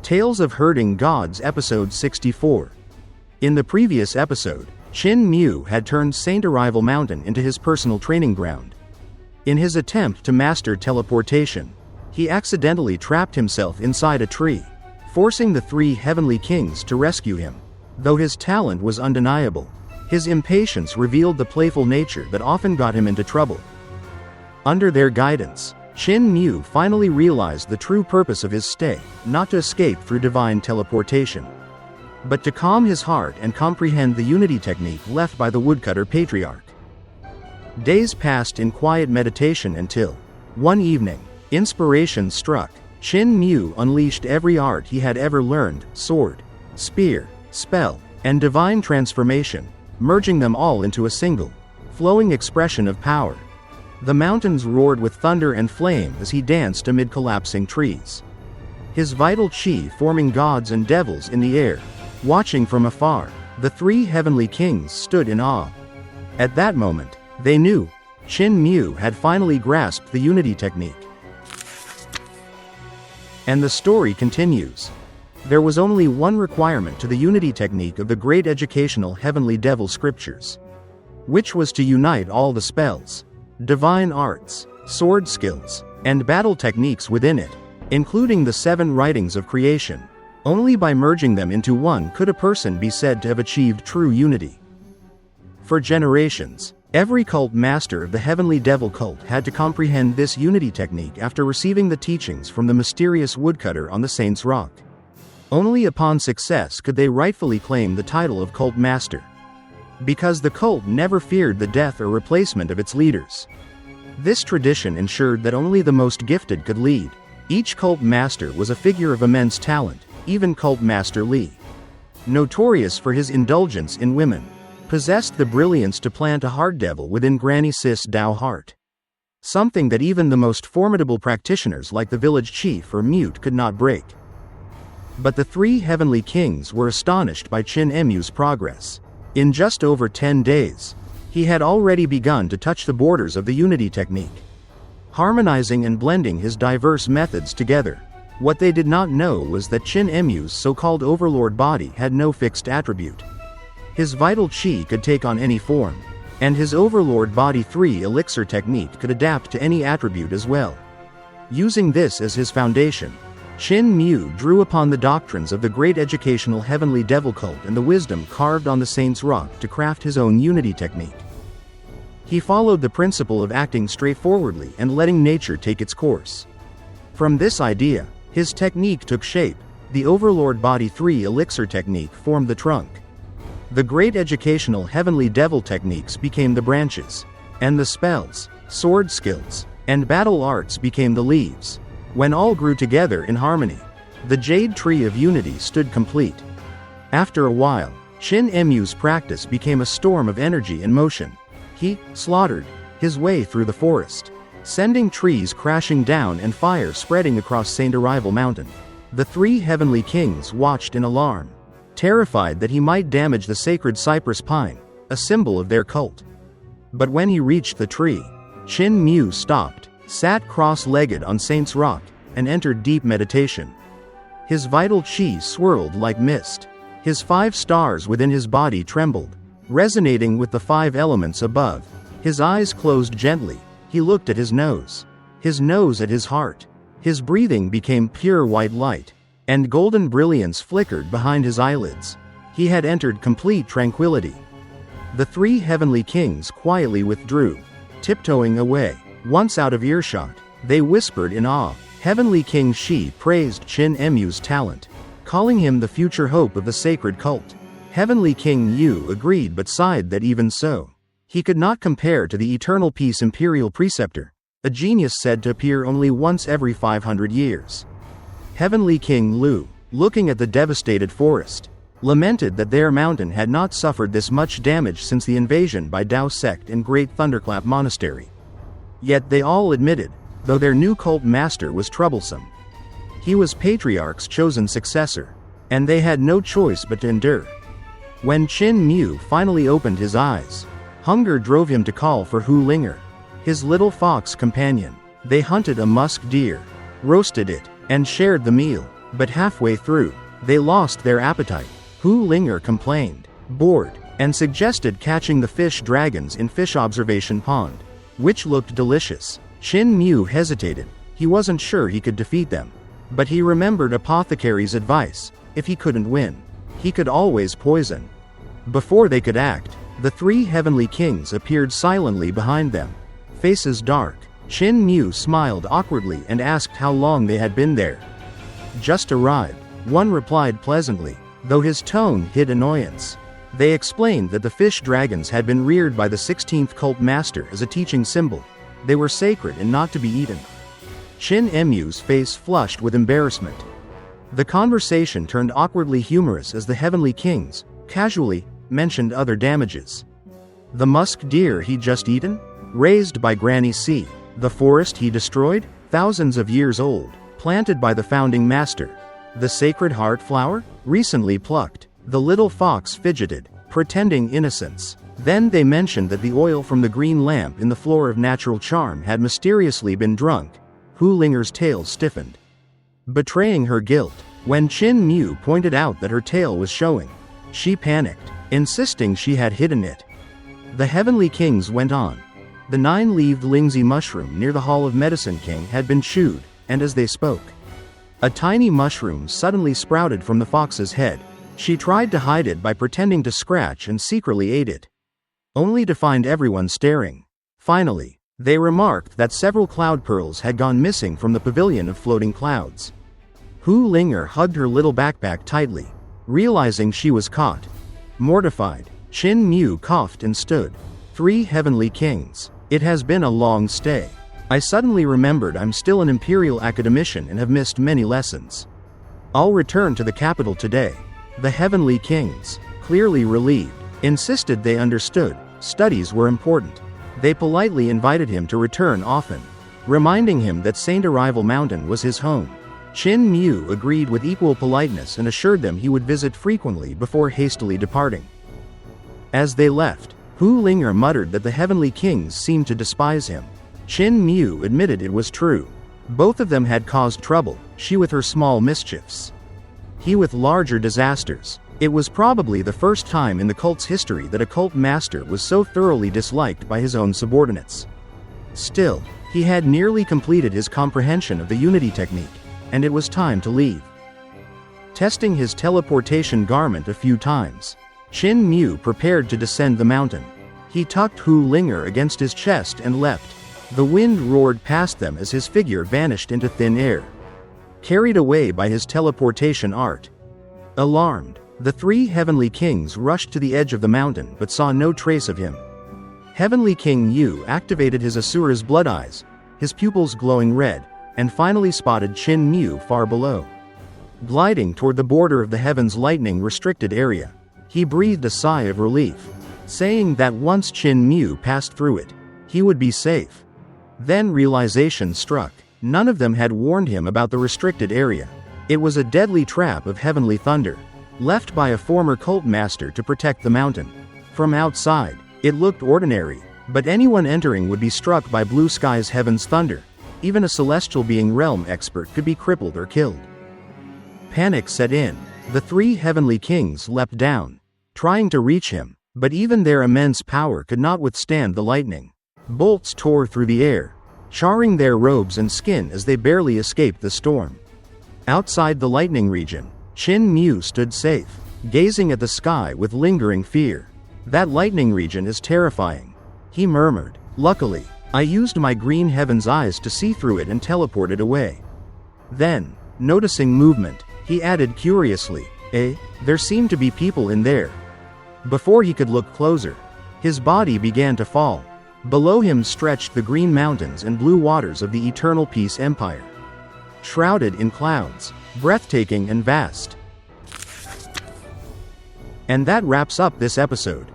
Tales of Herding Gods Episode 64. In the previous episode, Qin Mu had turned Saint Arrival Mountain into his personal training ground. In his attempt to master teleportation, he accidentally trapped himself inside a tree, forcing the three heavenly kings to rescue him. Though his talent was undeniable, his impatience revealed the playful nature that often got him into trouble. Under their guidance, Qin Mu finally realized the true purpose of his stay, not to escape through divine teleportation, but to calm his heart and comprehend the unity technique left by the woodcutter patriarch. Days passed in quiet meditation until, one evening, inspiration struck. Qin Mu unleashed every art he had ever learned: sword, spear, spell, and divine transformation, merging them all into a single, flowing expression of power. The mountains roared with thunder and flame as he danced amid collapsing trees, his vital qi forming gods and devils in the air. Watching from afar, the three heavenly kings stood in awe. At that moment, they knew Qin Mu had finally grasped the unity technique. And the story continues. There was only one requirement to the unity technique of the great educational heavenly devil scriptures, which was to unite all the spells, divine arts, sword skills, and battle techniques within it, including the 7 writings of creation. Only by merging them into one could a person be said to have achieved true unity. For generations, every cult master of the heavenly devil cult had to comprehend this unity technique after receiving the teachings from the mysterious woodcutter on the Saint's Rock. Only upon success could they rightfully claim the title of cult master, because the cult never feared the death or replacement of its leaders. This tradition ensured that only the most gifted could lead. Each cult master was a figure of immense talent. Even Cult Master Li, notorious for his indulgence in women, possessed the brilliance to plant a heart devil within Granny Sis Dao heart, something that even the most formidable practitioners like the village chief or mute could not break. But the three heavenly kings were astonished by Qin Mu's progress. In just over 10 days, he had already begun to touch the borders of the unity technique, harmonizing and blending his diverse methods together. What they did not know was that Qin Mu's so-called overlord body had no fixed attribute. His vital qi could take on any form, and his overlord body 3 elixir technique could adapt to any attribute as well. Using this as his foundation, Qin Mu drew upon the doctrines of the great educational heavenly devil cult and the wisdom carved on the Saint's Rock to craft his own unity technique. He followed the principle of acting straightforwardly and letting nature take its course. From this idea, his technique took shape. The Overlord Body 3 elixir technique formed the trunk. The great educational heavenly devil techniques became the branches, and the spells, sword skills, and battle arts became the leaves. When all grew together in harmony, the jade tree of unity stood complete. After a while, Qin Mu's practice became a storm of energy and motion. He slaughtered his way through the forest, sending trees crashing down and fire spreading across Saint Arrival Mountain. The three heavenly kings watched in alarm, terrified that he might damage the sacred cypress pine, a symbol of their cult. But when he reached the tree, Qin Mu stopped, sat cross-legged on Saint's Rock, and entered deep meditation. His vital qi swirled like mist. His 5 stars within his body trembled, resonating with the 5 elements above. His eyes closed gently. He looked at his nose at his heart. His breathing became pure white light, and golden brilliance flickered behind his eyelids. He had entered complete tranquility. The three heavenly kings quietly withdrew, tiptoeing away. Once out of earshot, they whispered in awe. Heavenly King Shi praised Qin Mu's talent, calling him the future hope of the sacred cult. Heavenly King Yu agreed but sighed that even so, he could not compare to the eternal peace imperial preceptor, a genius said to appear only once every 500 years. Heavenly King Lu, looking at the devastated forest, lamented that their mountain had not suffered this much damage since the invasion by Dao sect in Great Thunderclap Monastery. Yet they all admitted, though their new cult master was troublesome, he was Patriarch's chosen successor, and they had no choice but to endure. When Qin Mu finally opened his eyes, hunger drove him to call for Hu Linger, his little fox companion. They hunted a musk deer, roasted it, and shared the meal. But halfway through, they lost their appetite. Hu Linger complained, bored, and suggested catching the fish dragons in Fish Observation Pond, which looked delicious. Qin Mu hesitated. He wasn't sure he could defeat them. But he remembered Apothecary's advice: if he couldn't win, he could always poison. Before they could act, the three heavenly kings appeared silently behind them, faces dark. Qin Mu smiled awkwardly and asked how long they had been there. Just arrived, one replied pleasantly, though his tone hid annoyance. They explained that the fish dragons had been reared by the 16th cult master as a teaching symbol. They were sacred and not to be eaten. Qin Mu's face flushed with embarrassment. The conversation turned awkwardly humorous as the heavenly kings, casually, mentioned other damages. The musk deer he'd just eaten? Raised by Granny C. The forest he destroyed? Thousands of years old, planted by the founding master. The sacred heart flower? Recently plucked. The little fox fidgeted, pretending innocence. Then they mentioned that the oil from the green lamp in the floor of natural charm had mysteriously been drunk. Hu Linger's tail stiffened, betraying her guilt. When Qin Mu pointed out that her tail was showing, she panicked, insisting she had hidden it. The heavenly kings went on. The 9-leaved Lingzi mushroom near the Hall of Medicine King had been chewed, and as they spoke, a tiny mushroom suddenly sprouted from the fox's head. She tried to hide it by pretending to scratch and secretly ate it, only to find everyone staring. Finally, they remarked that several cloud pearls had gone missing from the pavilion of floating clouds. Hu Linger hugged her little backpack tightly, realizing she was caught. Mortified, Qin Mu coughed and stood. 3 heavenly kings. It has been a long stay. I suddenly remembered I'm still an imperial academician and have missed many lessons. I'll return to the capital today. The heavenly kings, clearly relieved, insisted they understood. Studies were important. They politely invited him to return often, reminding him that Saint Arrival Mountain was his home. Qin Mu agreed with equal politeness and assured them he would visit frequently before hastily departing. As they left, Hu Linger muttered that the heavenly kings seemed to despise him. Qin Mu admitted it was true. Both of them had caused trouble, she with her small mischiefs, he with larger disasters. It was probably the first time in the cult's history that a cult master was so thoroughly disliked by his own subordinates. Still, he had nearly completed his comprehension of the unity technique, and it was time to leave. Testing his teleportation garment a few times, Qin Mu prepared to descend the mountain. He tucked Hu Linger against his chest and leapt. The wind roared past them as his figure vanished into thin air, carried away by his teleportation art. Alarmed, the 3 heavenly kings rushed to the edge of the mountain but saw no trace of him. Heavenly King Yu activated his Asura's blood eyes, his pupils glowing red, and finally spotted Qin Mu far below, gliding toward the border of the heaven's lightning-restricted area. He breathed a sigh of relief, saying that once Qin Mu passed through it, he would be safe. Then realization struck. None of them had warned him about the restricted area. It was a deadly trap of heavenly thunder, left by a former cult master to protect the mountain. From outside, it looked ordinary, but anyone entering would be struck by blue sky's heaven's thunder. Even a celestial being realm expert could be crippled or killed. Panic set in. The 3 heavenly kings leapt down, trying to reach him, but even their immense power could not withstand the lightning. Bolts tore through the air, charring their robes and skin as they barely escaped the storm. Outside the lightning region, Qin Mu stood safe, gazing at the sky with lingering fear. That lightning region is terrifying, he murmured. Luckily, I used my green heaven's eyes to see through it and teleported away. Then, noticing movement, he added curiously, there seem to be people in there. Before he could look closer, his body began to fall. Below him stretched the green mountains and blue waters of the Eternal Peace Empire, shrouded in clouds, breathtaking and vast. And that wraps up this episode.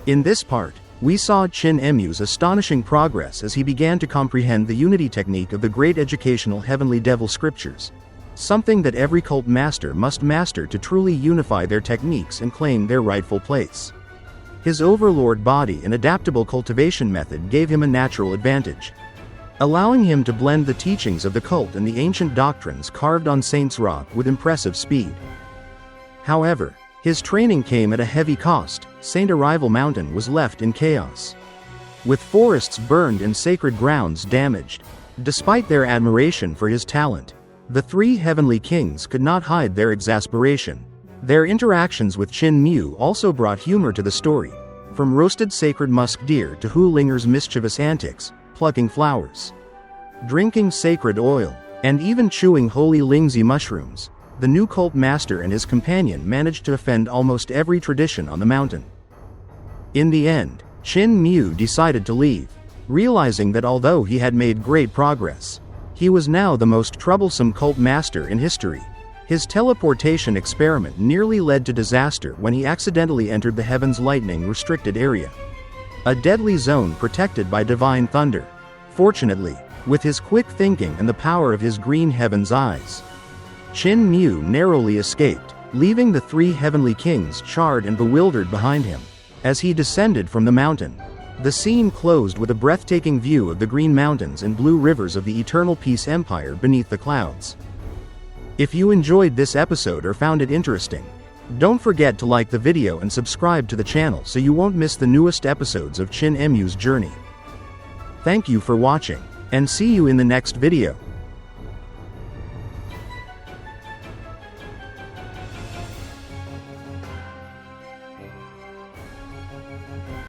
In this part, we saw Qin Mu's astonishing progress as he began to comprehend the unity technique of the great educational heavenly devil scriptures, something that every cult master must master to truly unify their techniques and claim their rightful place. His overlord body and adaptable cultivation method gave him a natural advantage. allowing him to blend the teachings of the cult and the ancient doctrines carved on Saint's Rock with impressive speed. However, his training came at a heavy cost. Saint Arrival Mountain was left in chaos, with forests burned and sacred grounds damaged. Despite their admiration for his talent, the three heavenly kings could not hide their exasperation. Their interactions with Qin Mu also brought humor to the story, from roasted sacred musk deer to Hu Linger's mischievous antics, plucking flowers, drinking sacred oil, and even chewing holy lingzi mushrooms. The new cult master and his companion managed to offend almost every tradition on the mountain. In the end, Qin Mu decided to leave, realizing that although he had made great progress, he was now the most troublesome cult master in history. His teleportation experiment nearly led to disaster when he accidentally entered the Heaven's Lightning restricted area, a deadly zone protected by divine thunder. Fortunately, with his quick thinking and the power of his green heaven's eyes, Qin Mu narrowly escaped, leaving the three heavenly kings charred and bewildered behind him. As he descended from the mountain, the scene closed with a breathtaking view of the green mountains and blue rivers of the Eternal Peace Empire beneath the clouds. If you enjoyed this episode or found it interesting, don't forget to like the video and subscribe to the channel so you won't miss the newest episodes of Qin Mu's journey. Thank you for watching, and see you in the next video.